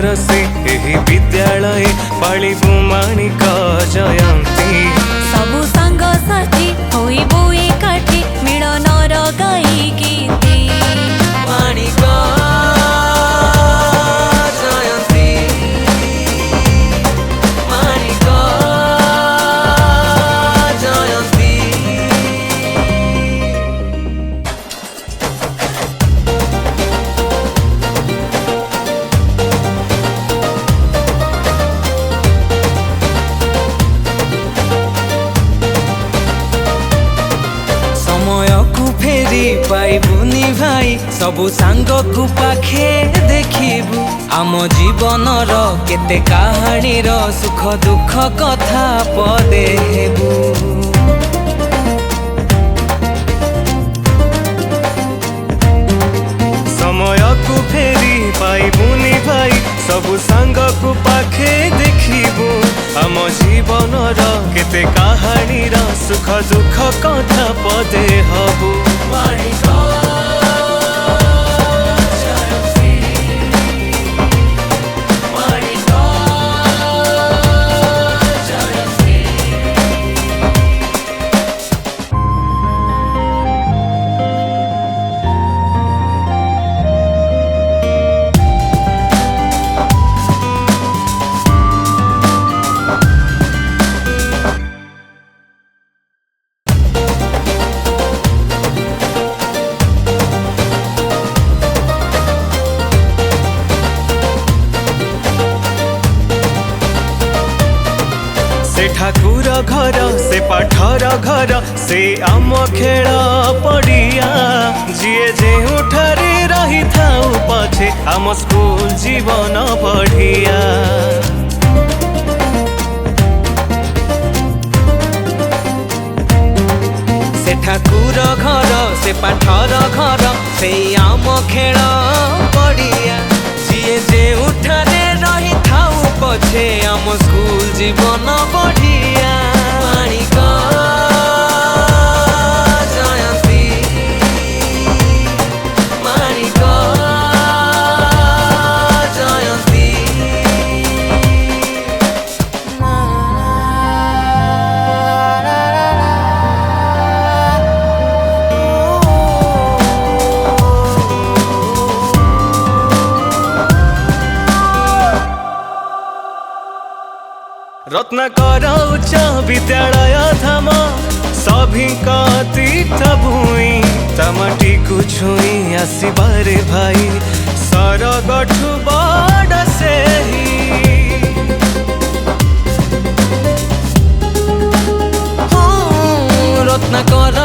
सुंदर से एही विद्यालय पालिबु माणिक जयंती। सबु सांग साथी होइबु एकाठी मिलनर गाई गीती। माणिक जयंती माणिक जयंती। समय को फेरी पाइबुनी भाई सबु सांग को पाखे देखिबु। आम जीवन केते कहानी सुख दुख कथा पदे हेबु। समय को फेरी पाइबुनी भाई सबु सांग को पाखे देखिबु। आम जीवन केते कहानी सुख दुख कथा पदे हबु। माणिक जयंती माणिक जयंती। से ठाकुर घर से पाठर घर से आम खेल पड़िया। जीए जेउठारे रही थाउ पछे आम स्कूल जीवन बढ़िया। से ठाकुर घर से पाठर घर से आम खेल पड़िया। जीए जेउठारे रही थाउ पछे आम स्कूल जीवन बढ़िया। माणिक जयंती माणिक जयंती। रत्नाकर उच्च विद्यालय धाम सभी तीर्थ भूई। तमटी को छुई आसबारे भाई सरगठु बड़ से रत्नाकर